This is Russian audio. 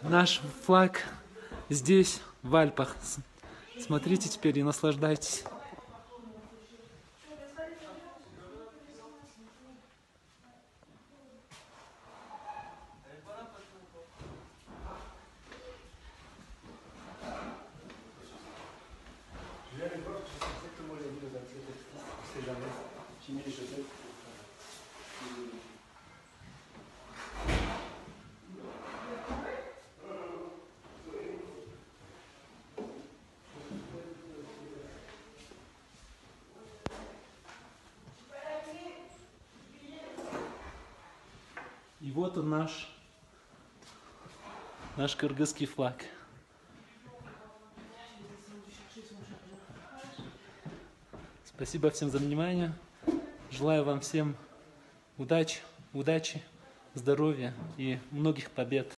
Наш флаг здесь, в Альпах. Смотрите теперь и наслаждайтесь. И вот он наш кыргызский флаг. Спасибо всем за внимание. Желаю вам всем удачи, здоровья и многих побед.